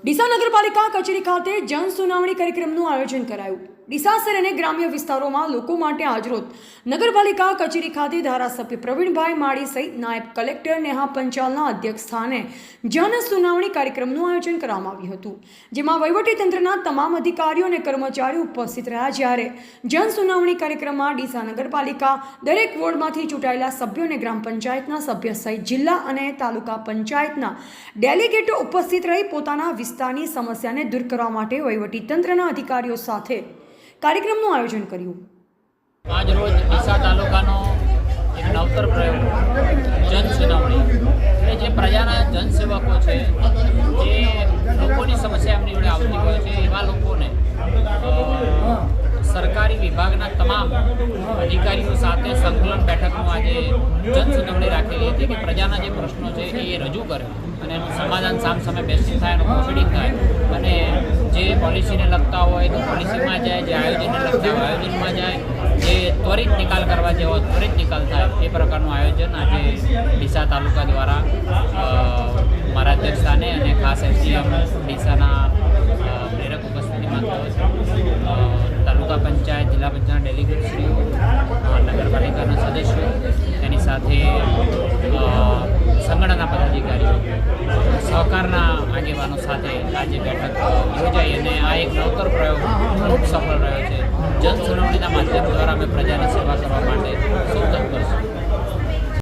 ડીસા નગરપાલિકા કચેરી ખાતે જન સુનાવણી કાર્યક્રમનું આયોજન કરાયું। ડીસા શહેર અને ગ્રામ્ય વિસ્તારોમાં લોકો માટે આજરોજ નગરપાલિકા કચેરી ખાતે ધારાસભ્ય પ્રવીણભાઈ માળી સહિત નાયબ કલેક્ટર નેહા પંચાલના અધ્યક્ષ સ્થાને જન સુનાવણી કાર્યક્રમનું આયોજન કરવામાં આવ્યું હતું, જેમાં વહીવટીતંત્રના તમામ અધિકારીઓ અને કર્મચારીઓ ઉપસ્થિત રહ્યા। જ્યારે જન સુનાવણી કાર્યક્રમમાં ડીસા નગરપાલિકા દરેક વોર્ડમાંથી ચૂંટાયેલા સભ્યો અને ગ્રામ પંચાયતના સભ્ય સહિત જિલ્લા અને તાલુકા પંચાયતના ડેલિગેટો ઉપસ્થિત રહી પોતાના વિસ્તારની સમસ્યાને દૂર કરવા માટે વહીવટીતંત્રના અધિકારીઓ સાથે કાર્યક્રમનું આયોજન કર્યું। આજ રોજ ડીસા તાલુકાનો એક નવતર પ્રયોગ જન સુનાવણી એટલે જે પ્રજાના જનસેવકો છે, જે લોકોની સમસ્યા એમની જોડે આવતી હોય છે, એવા લોકોને સરકારી વિભાગના તમામ અધિકારીઓ સાથે સંકલન બેઠકમાં આજે જન સુનાવણી રાખેલી હતી કે પ્રજાના જે પ્રશ્નો છે એ રજૂ કરે અને એનું સમાધાન સામસામે બેસી થાય, એનું પ્રોસિડિંગ થાય અને જે પોલિસીને લગતા હોય તો પોલિસીમાં જાય, જે આયોજનને લગતા હોય આયોજનમાં જાય, જે ત્વરિત નિકાલ કરવા જેવો ત્વરિત નિકાલ થાય એ પ્રકારનું આયોજન આજે ડીસા તાલુકા દ્વારા મારા અધ્યક્ષ સ્થાને અને ખાસ એસડીએમ ડીસાના પ્રેરક ઉપસ્થિતિમાં થયો છે। તાલુકા પંચાયત, જિલ્લા પંચાયત ડેલિગેટશ્રીઓ, નગરપાલિકાના સદસ્યો, તેની સાથે સંગઠનના પદાધિકારીઓ, સહકારના આગેવાનો સાથે આજે બેઠક યોજાઈ અને આ એક નવતર પ્રયોગ ખૂબ સફળ રહ્યો છે। જન સુનાવણીના માધ્યમ દ્વારા અમે પ્રજાની સેવા કરવા માટે સૌ તત્પર છીએ।